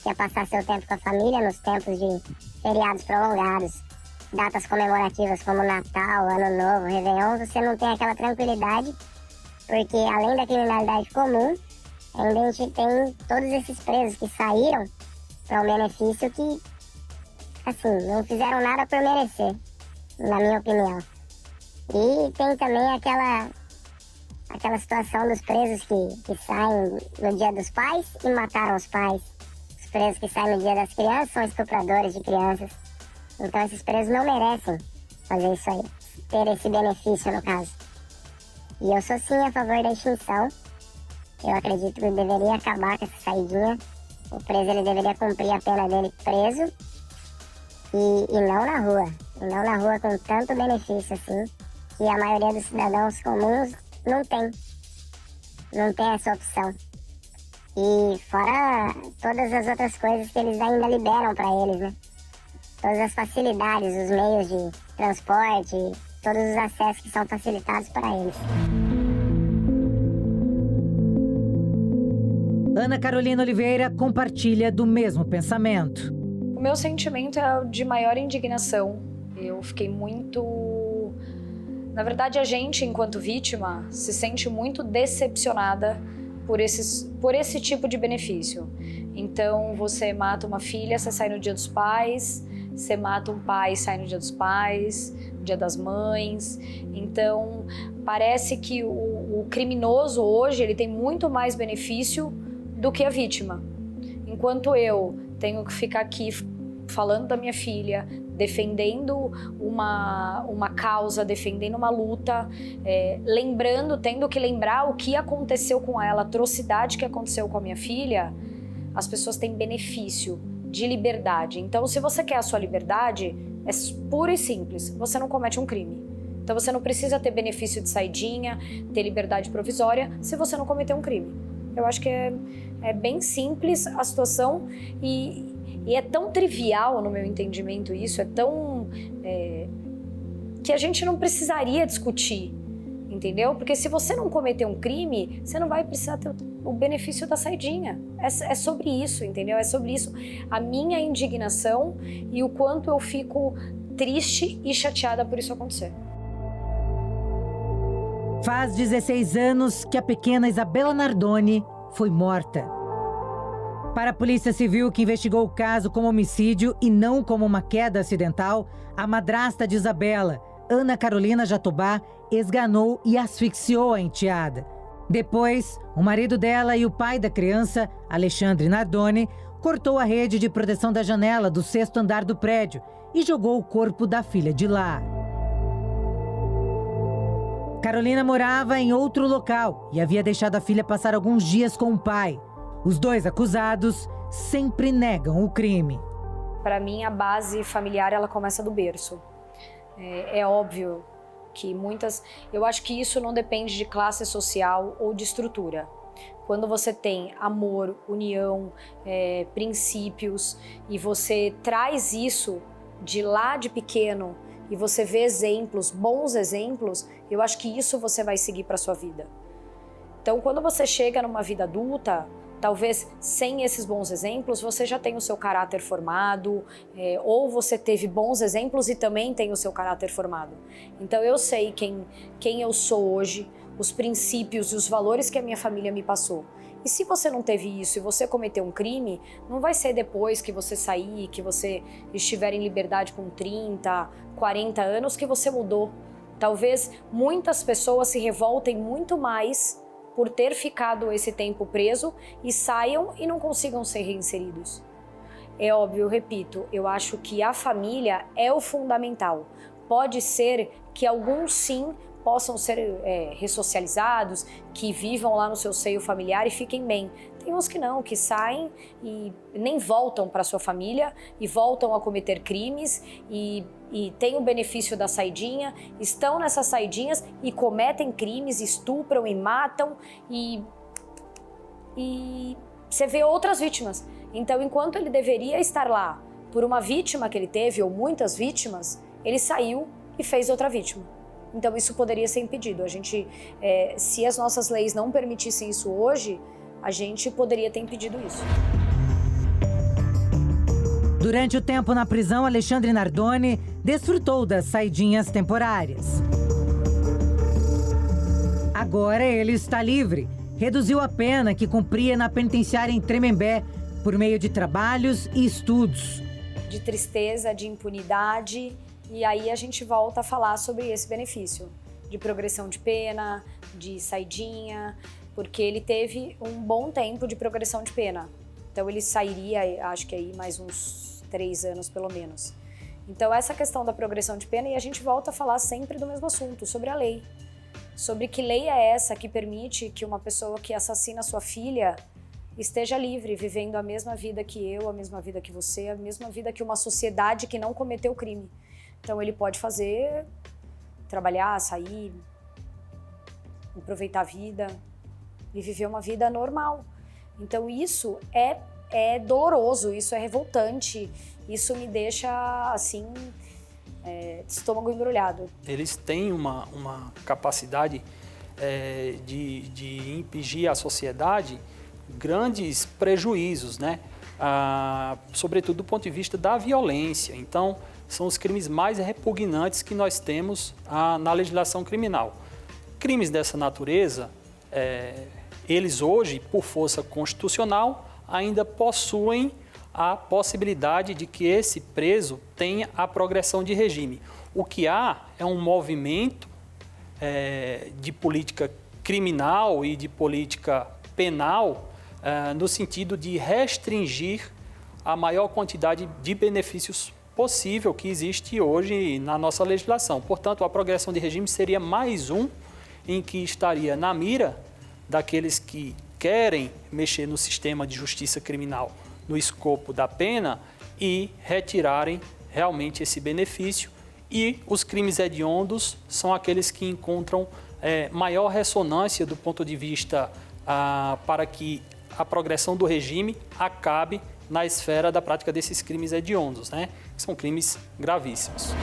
que é passar seu tempo com a família nos tempos de feriados prolongados, datas comemorativas como Natal, Ano Novo, Réveillon. Você não tem aquela tranquilidade, porque além da criminalidade comum, ainda a gente tem todos esses presos que saíram para um benefício que, assim, não fizeram nada por merecer, na minha opinião. E tem também aquela situação dos presos que saem no dia dos pais e mataram os pais. Os presos que saem no dia das crianças são estupradores de crianças. Então esses presos não merecem fazer isso aí, ter esse benefício no caso. E eu sou sim a favor da extinção. Eu acredito que deveria acabar com essa saidinha. O preso ele deveria cumprir a pena dele preso e não na rua. E não na rua com tanto benefício assim, que a maioria dos cidadãos comuns não tem essa opção. E fora todas as outras coisas que eles ainda liberam para eles, né? todas as facilidades, os meios de transporte, todos os acessos que são facilitados para eles. Ana Carolina Oliveira compartilha do mesmo pensamento. O meu sentimento é o de maior indignação. Eu fiquei muito... Na verdade, a gente, enquanto vítima, se sente muito decepcionada por esse tipo de benefício. Então, você mata uma filha, você sai no Dia dos Pais, você mata um pai, sai no Dia dos Pais, Dia das Mães. Então, parece que o criminoso hoje ele tem muito mais benefício do que a vítima. Enquanto eu tenho que ficar aqui falando da minha filha, defendendo uma causa, defendendo uma luta, tendo que lembrar o que aconteceu com ela, a atrocidade que aconteceu com a minha filha, as pessoas têm benefício de liberdade. Então, se você quer a sua liberdade, é pura e simples, você não comete um crime. Então, você não precisa ter benefício de saidinha, ter liberdade provisória, se você não cometer um crime. Eu acho que é bem simples a situação e é tão trivial no meu entendimento isso, é tão... que a gente não precisaria discutir, entendeu? Porque se você não cometer um crime, você não vai precisar ter o benefício da saidinha. É sobre isso, entendeu? É sobre isso a minha indignação e o quanto eu fico triste e chateada por isso acontecer. Faz 16 anos que a pequena Isabela Nardoni foi morta. Para a Polícia Civil, que investigou o caso como homicídio e não como uma queda acidental, a madrasta de Isabela, Ana Carolina Jatobá, esganou e asfixiou a enteada. Depois, o marido dela e o pai da criança, Alexandre Nardoni, cortou a rede de proteção da janela do 6º andar do prédio e jogou o corpo da filha de lá. Carolina morava em outro local e havia deixado a filha passar alguns dias com o pai. Os dois acusados sempre negam o crime. Para mim, a base familiar ela começa do berço. É óbvio que eu acho que isso não depende de classe social ou de estrutura. Quando você tem amor, união, princípios e você traz isso de lá de pequeno e você vê exemplos, bons exemplos, eu acho que isso você vai seguir para sua vida. Então, quando você chega numa vida adulta, talvez sem esses bons exemplos, você já tem o seu caráter formado, ou você teve bons exemplos e também tem o seu caráter formado. Então, eu sei quem eu sou hoje, os princípios e os valores que a minha família me passou. E se você não teve isso e você cometeu um crime, não vai ser depois que você sair, que você estiver em liberdade com 30, 40 anos que você mudou. Talvez muitas pessoas se revoltem muito mais por ter ficado esse tempo preso e saiam e não consigam ser reinseridos. É óbvio, eu repito, eu acho que a família é o fundamental. Pode ser que alguns sim possam ser ressocializados, que vivam lá no seu seio familiar e fiquem bem. Tem uns que não, que saem e nem voltam para sua família e voltam a cometer crimes e têm o benefício da saidinha, estão nessas saidinhas e cometem crimes, estupram e matam e você vê outras vítimas. Então, enquanto ele deveria estar lá por uma vítima que ele teve ou muitas vítimas, ele saiu e fez outra vítima. Então, isso poderia ser impedido. A gente, se as nossas leis não permitissem isso hoje, a gente poderia ter impedido isso. Durante o tempo na prisão, Alexandre Nardoni desfrutou das saidinhas temporárias. Agora ele está livre. Reduziu a pena que cumpria na penitenciária em Tremembé por meio de trabalhos e estudos. De tristeza, de impunidade. E aí a gente volta a falar sobre esse benefício de progressão de pena, de saidinha, porque ele teve um bom tempo de progressão de pena. Então ele sairia, acho que aí mais uns 3 anos pelo menos. Então essa questão da progressão de pena, e a gente volta a falar sempre do mesmo assunto, sobre a lei. Sobre que lei é essa que permite que uma pessoa que assassina sua filha esteja livre, vivendo a mesma vida que eu, a mesma vida que você, a mesma vida que uma sociedade que não cometeu crime. Então ele pode fazer, trabalhar, sair, aproveitar a vida e viver uma vida normal. Então isso é doloroso, isso é revoltante isso me deixa, assim, de estômago embrulhado. Eles têm uma capacidade de impingir à sociedade grandes prejuízos, né? Sobretudo do ponto de vista da violência. Então, são os crimes mais repugnantes que nós temos na legislação criminal. Crimes dessa natureza, eles hoje, por força constitucional, ainda possuem a possibilidade de que esse preso tenha a progressão de regime. O que há é um movimento de política criminal e de política penal no sentido de restringir a maior quantidade de benefícios possível que existe hoje na nossa legislação. Portanto, a progressão de regime seria mais um em que estaria na mira daqueles que querem mexer no sistema de justiça criminal no escopo da pena e retirarem realmente esse benefício. E os crimes hediondos são aqueles que encontram maior ressonância do ponto de vista para que a progressão do regime acabe na esfera da prática desses crimes hediondos, né? Que são crimes gravíssimos.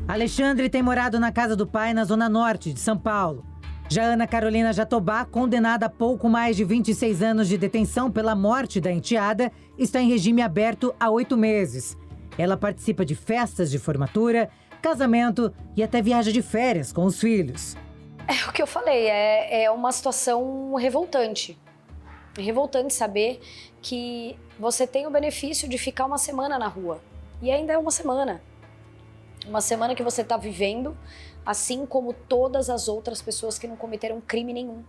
Alexandre tem morado na casa do pai na zona norte de São Paulo. Já Ana Carolina Jatobá, condenada a pouco mais de 26 anos de detenção pela morte da enteada, está em regime aberto há 8 meses. Ela participa de festas de formatura, casamento e até viaja de férias com os filhos. É o que eu falei, é uma situação revoltante. É revoltante saber que você tem o benefício de ficar uma semana na rua. E ainda é uma semana. Uma semana que você está vivendo, assim como todas as outras pessoas que não cometeram crime nenhum.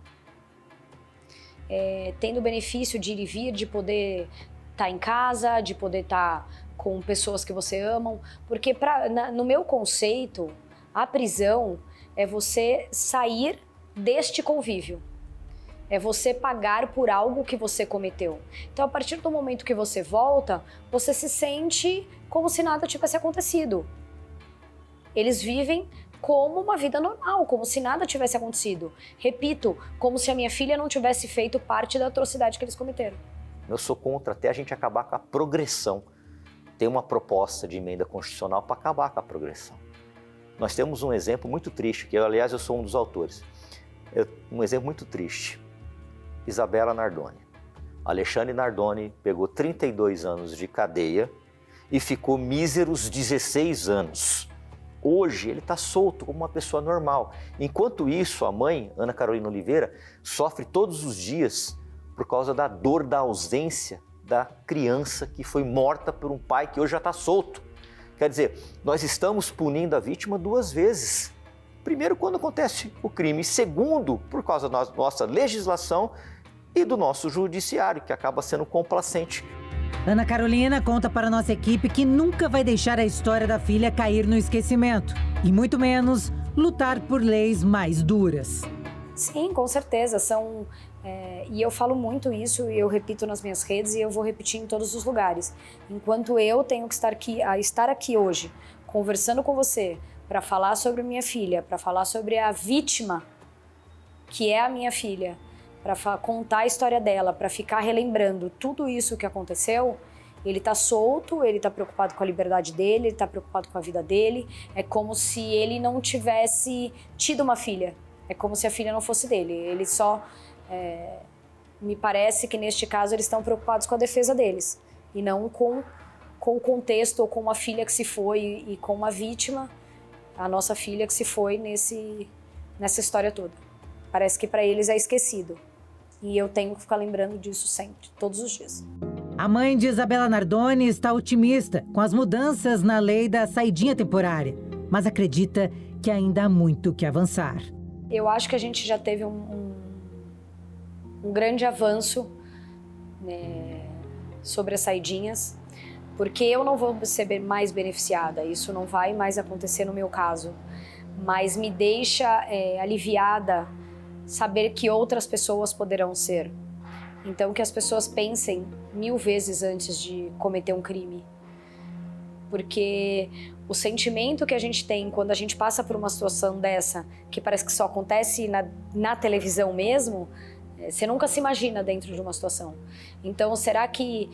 Tendo o benefício de ir e vir, de poder estar em casa, de poder estar com pessoas que você ama. Porque no meu conceito, a prisão é você sair deste convívio. É você pagar por algo que você cometeu. Então, a partir do momento que você volta, você se sente como se nada tivesse acontecido. Eles vivem como uma vida normal, como se nada tivesse acontecido. Repito, como se a minha filha não tivesse feito parte da atrocidade que eles cometeram. Eu sou contra até a gente acabar com a progressão. Tem uma proposta de emenda constitucional para acabar com a progressão. Nós temos um exemplo muito triste, que aliás eu sou um dos autores. Um exemplo muito triste. Isabela Nardoni. Alexandre Nardoni pegou 32 anos de cadeia e ficou míseros 16 anos. Hoje ele está solto como uma pessoa normal. Enquanto isso, a mãe, Ana Carolina Oliveira, sofre todos os dias por causa da dor da ausência da criança que foi morta por um pai que hoje já está solto. Quer dizer, nós estamos punindo a vítima 2 vezes. Primeiro, quando acontece o crime. Segundo, por causa da nossa legislação e do nosso judiciário, que acaba sendo complacente. Ana Carolina conta para a nossa equipe que nunca vai deixar a história da filha cair no esquecimento. E muito menos lutar por leis mais duras. Sim, com certeza. E eu falo muito isso e eu repito nas minhas redes e eu vou repetir em todos os lugares. Enquanto eu tenho que estar aqui hoje, conversando com você, para falar sobre minha filha, para falar sobre a vítima, que é a minha filha, para contar a história dela, para ficar relembrando tudo isso que aconteceu, ele tá solto, ele tá preocupado com a liberdade dele, ele tá preocupado com a vida dele. É como se ele não tivesse tido uma filha. É como se a filha não fosse dele. Ele só... me parece que neste caso eles estão preocupados com a defesa deles e não com o contexto ou com uma filha que se foi e com uma vítima, a nossa filha que se foi nessa história toda. Parece que para eles é esquecido. E eu tenho que ficar lembrando disso sempre, todos os dias. A mãe de Isabela Nardoni está otimista com as mudanças na lei da saidinha temporária, mas acredita que ainda há muito que avançar. Eu acho que a gente já teve um grande avanço, né, sobre as saidinhas, porque eu não vou ser mais beneficiada, isso não vai mais acontecer no meu caso, mas me deixa aliviada saber que outras pessoas poderão ser. Então que as pessoas pensem 1000 vezes antes de cometer um crime. Porque o sentimento que a gente tem quando a gente passa por uma situação dessa, que parece que só acontece na televisão mesmo, Você nunca se imagina dentro de uma situação. Então, será que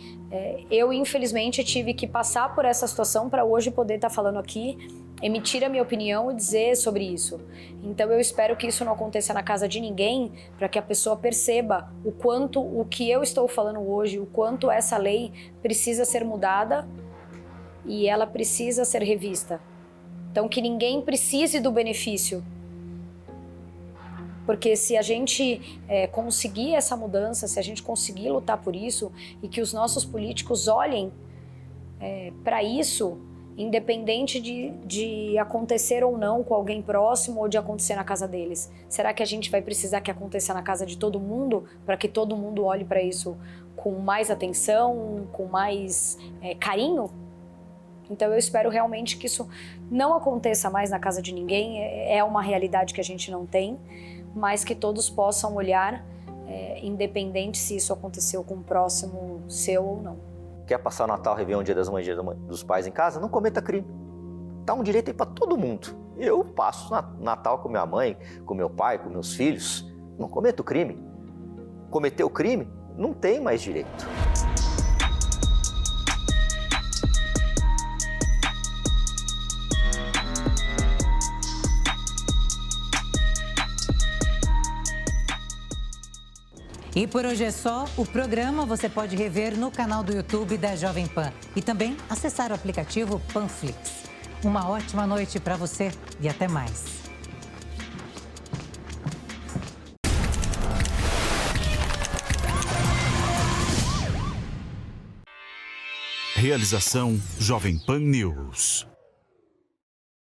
eu, infelizmente, tive que passar por essa situação para hoje poder estar falando aqui, emitir a minha opinião e dizer sobre isso? Então, eu espero que isso não aconteça na casa de ninguém, para que a pessoa perceba o quanto o que eu estou falando hoje, o quanto essa lei precisa ser mudada e ela precisa ser revista. Então, que ninguém precise do benefício. Porque se a gente conseguir essa mudança, se a gente conseguir lutar por isso e que os nossos políticos olhem para isso, independente de acontecer ou não com alguém próximo ou de acontecer na casa deles, será que a gente vai precisar que aconteça na casa de todo mundo para que todo mundo olhe para isso com mais atenção, com mais carinho? Então eu espero realmente que isso não aconteça mais na casa de ninguém, é uma realidade que a gente não tem, mas que todos possam olhar, independente se isso aconteceu com o próximo seu ou não. Quer passar o Natal, Réveillon, Dia das Mães, Dia dos Pais em casa? Não cometa crime. Tá um direito aí para todo mundo. Eu passo Natal com minha mãe, com meu pai, com meus filhos. Não cometo crime. Cometeu crime, não tem mais direito. E por hoje é só. O programa você pode rever no canal do YouTube da Jovem Pan e também acessar o aplicativo Panflix. Uma ótima noite para você e até mais. Realização Jovem Pan News.